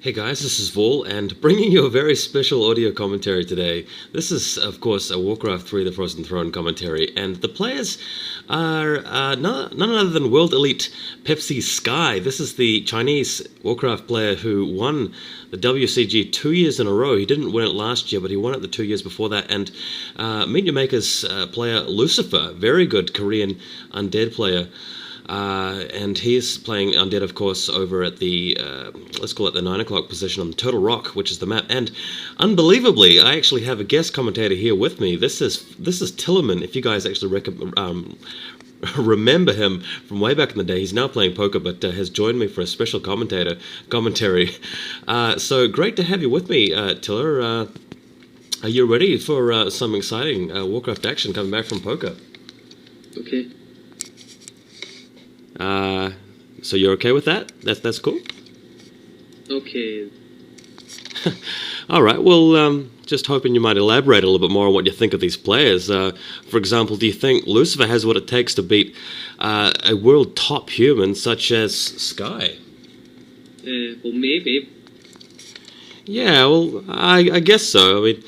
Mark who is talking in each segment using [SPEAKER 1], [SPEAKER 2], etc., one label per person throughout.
[SPEAKER 1] Hey guys, this is Vol, and bringing you a very special audio commentary today. This is, of course, a Warcraft 3 The Frozen Throne commentary, and the players are none other than World Elite Pepsi Sky. This is the Chinese Warcraft player who won the WCG 2 years in a row. He didn't win it last year, but he won it the 2 years before that. And Meet Your Maker's player Lucifer, very good Korean undead player. And he's playing Undead, of course, over at the, let's call it the 9 o'clock position on Turtle Rock, which is the map. And unbelievably, I actually have a guest commentator here with me. This is Tillerman, if you guys actually remember him from way back in the day. He's now playing poker, but has joined me for a special commentary. So great to have you with me, Tiller. Are you ready for some exciting Warcraft action coming back from poker?
[SPEAKER 2] Okay.
[SPEAKER 1] So you're okay with that? That's cool?
[SPEAKER 2] Okay.
[SPEAKER 1] All right, well, just hoping you might elaborate a little bit more on what you think of these players. For example, do you think Lucifer has what it takes to beat a world top human such as Sky?
[SPEAKER 2] Well, maybe.
[SPEAKER 1] Yeah, well, I guess so. I mean,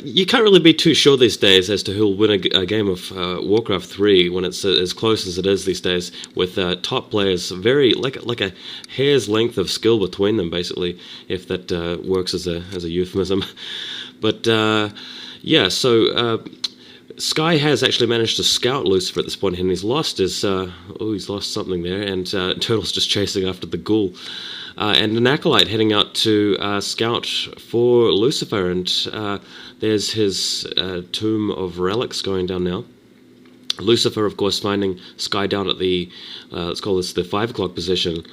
[SPEAKER 1] you can't really be too sure these days as to who'll win a game of Warcraft 3 when it's as close as it is these days, with top players very like a hair's length of skill between them, basically, if that works as a euphemism. But yeah, so Sky has actually managed to scout Lucifer at this point, and he's lost something there, and Turtle's just chasing after the ghoul. And an acolyte heading out to scout for Lucifer, and there's his tomb of relics going down now. Lucifer, of course, finding Sky down at the, let's call this the 5 o'clock position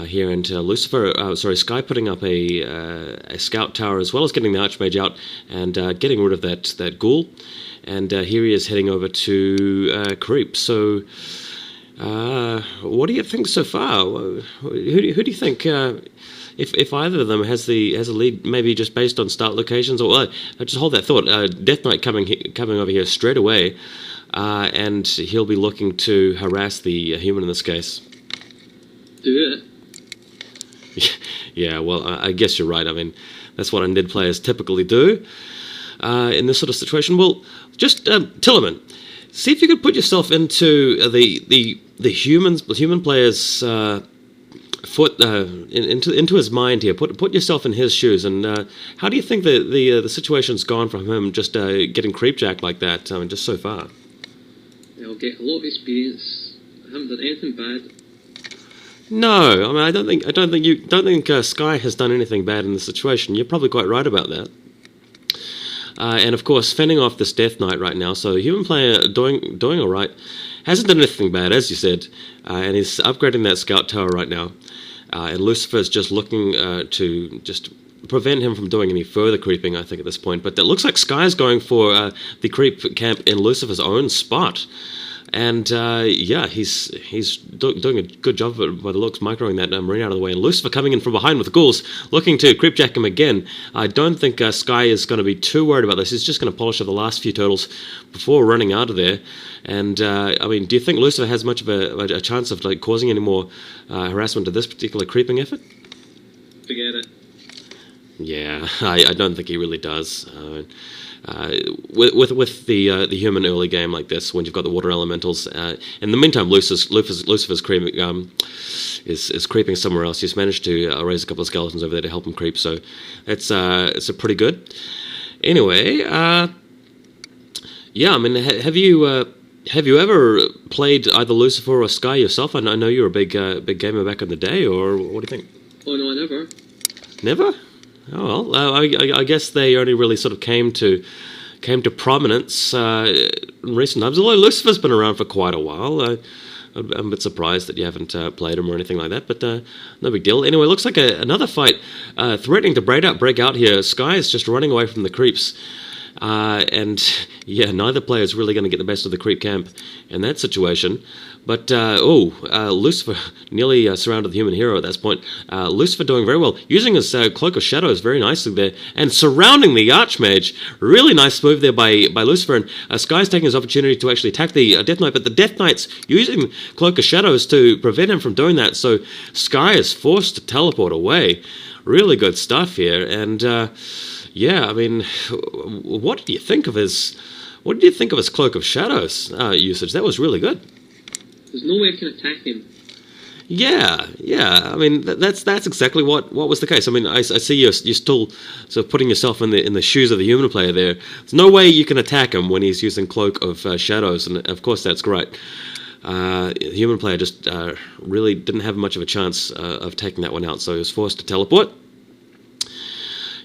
[SPEAKER 1] here, and Sky putting up a scout tower, as well as getting the Archmage out and getting rid of that ghoul. And here he is heading over to Creep. So what do you think so far? Who do you think, if either of them has a lead, maybe just based on start locations? Or just hold that thought. Death Knight coming over here straight away, and he'll be looking to harass the human in this case.
[SPEAKER 2] Do
[SPEAKER 1] it. Yeah, well, I guess you're right. I mean, that's what undead players typically do in this sort of situation. Well, just Tillerman, see if you could put yourself into the human player's foot, into his mind here. Put yourself in his shoes, and how do you think the situation's gone from him just getting creepjacked like that, just so far?
[SPEAKER 2] I'll get a lot of experience. I haven't done anything bad.
[SPEAKER 1] No, I mean I don't think Sky has done anything bad in the situation. You're probably quite right about that. And of course, fending off this Death Knight right now, so human player doing all right, hasn't done anything bad, as you said, and he's upgrading that scout tower right now. And Lucifer's just looking to just prevent him from doing any further creeping, I think, at this point. But it looks like Sky's going for the creep camp in Lucifer's own spot. And yeah, he's doing a good job of it by the looks, microing that marine out of the way. And Lucifer coming in from behind with ghouls, looking to creepjack him again. I don't think Sky is going to be too worried about this. He's just going to polish up the last few turtles before running out of there. And I mean, do you think Lucifer has much of a chance of causing any more harassment to this particular creeping effort?
[SPEAKER 2] Forget it.
[SPEAKER 1] Yeah, I don't think he really does. With the human early game like this, when you've got the water elementals, in the meantime, Lucifer's creeping, is creeping somewhere else. He's managed to raise a couple of skeletons over there to help him creep, so it's a pretty good. Anyway, yeah, I mean, have you ever played either Lucifer or Sky yourself? I know you were a big gamer back in the day, or what do you think?
[SPEAKER 2] Oh no, I never.
[SPEAKER 1] Never? Oh well, I guess they only really sort of came to prominence in recent times. Although Lucifer's been around for quite a while, I'm a bit surprised that you haven't played him or anything like that. But no big deal. Anyway, it looks like another fight threatening to break out here. Sky is just running away from the creeps, And yeah, neither player is really going to get the best of the creep camp in that situation. But, Lucifer nearly surrounded the human hero at that point. Lucifer doing very well, using his Cloak of Shadows very nicely there, and surrounding the Archmage. Really nice move there by Lucifer, and Sky's taking his opportunity to actually attack the Death Knight, but the Death Knight's using Cloak of Shadows to prevent him from doing that, so Sky is forced to teleport away. Really good stuff here, and yeah, I mean, what did you think of his Cloak of Shadows usage? That was really good.
[SPEAKER 2] There's no way I can attack him.
[SPEAKER 1] Yeah. I mean, that's exactly what was the case. I mean, I see you're still sort of putting yourself in the shoes of the human player there. There's no way you can attack him when he's using Cloak of Shadows, and of course that's great. The human player just really didn't have much of a chance of taking that one out, so he was forced to teleport.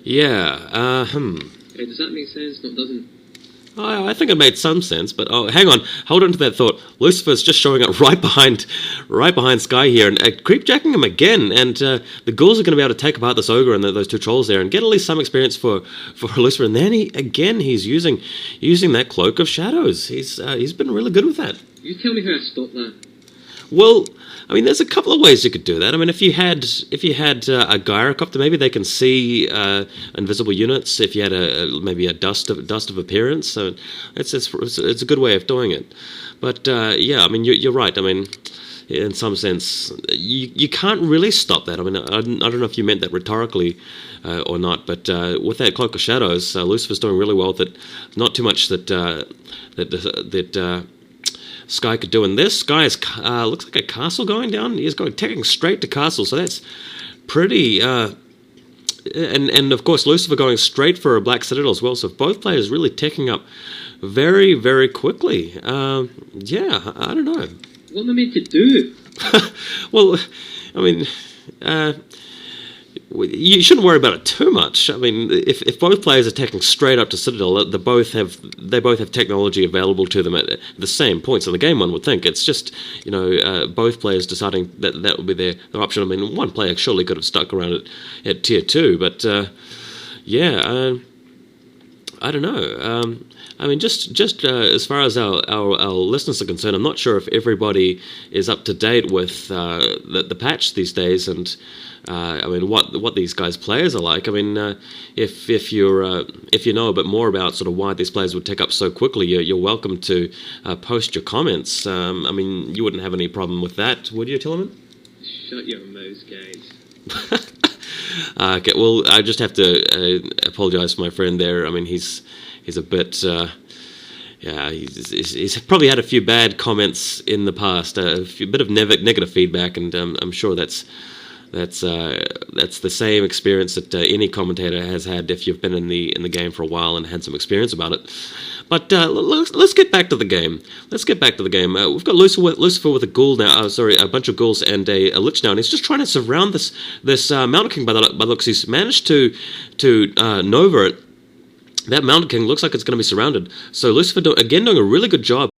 [SPEAKER 1] Yeah.
[SPEAKER 2] Does that make sense? No, it doesn't.
[SPEAKER 1] I think it made some sense, but hang on, hold on to that thought. Lucifer's just showing up right behind Sky here, and creepjacking him again, and the ghouls are going to be able to take apart this ogre and those two trolls there, and get at least some experience for Lucifer. And then he's using that Cloak of Shadows. He's been really good with that.
[SPEAKER 2] You tell me how to stop that.
[SPEAKER 1] Well, I mean, there's a couple of ways you could do that. I mean, if you had a gyrocopter, maybe they can see invisible units. If you had maybe a dust of appearance, so it's a good way of doing it. But yeah, I mean, you're right. I mean, in some sense, you can't really stop that. I mean, I don't know if you meant that rhetorically or not, but with that Cloak of Shadows, Lucifer's doing really well. That not too much that Sky could do. And this Sky is looks like a castle going down. He's taking straight to castle, so that's pretty. And of course Lucifer going straight for a Black Citadel as well. So both players really taking up very, very quickly. Yeah, I don't know.
[SPEAKER 2] What am I meant to do?
[SPEAKER 1] Well, I mean, you shouldn't worry about it too much. I mean, if both players are taking straight up to Citadel, they both have technology available to them at the same points in the game. One would think it's just both players deciding that would be their option. I mean, one player surely could have stuck around at tier 2, but yeah, I don't know. I mean, just as far as our listeners are concerned, I'm not sure if everybody is up to date with the patch these days, and I mean what these guys' players are like. I mean, if you know a bit more about sort of why these players would take up so quickly, you're welcome to post your comments. I mean, you wouldn't have any problem with that, would you, Tillerman?
[SPEAKER 2] Shut your mouth, guys.
[SPEAKER 1] Okay, well, I just have to apologise for my friend there. I mean, he's a bit, yeah, he's probably had a few bad comments in the past, a bit of negative feedback, and I'm sure that's the same experience that any commentator has had if you've been in the game for a while and had some experience about it. But let's get back to the game. We've got Lucifer with a ghoul now. A bunch of ghouls and a lich now, and he's just trying to surround this Mountain King by the looks. He's managed to Nova it. That Mountain King looks like it's going to be surrounded. So Lucifer, again, doing a really good job.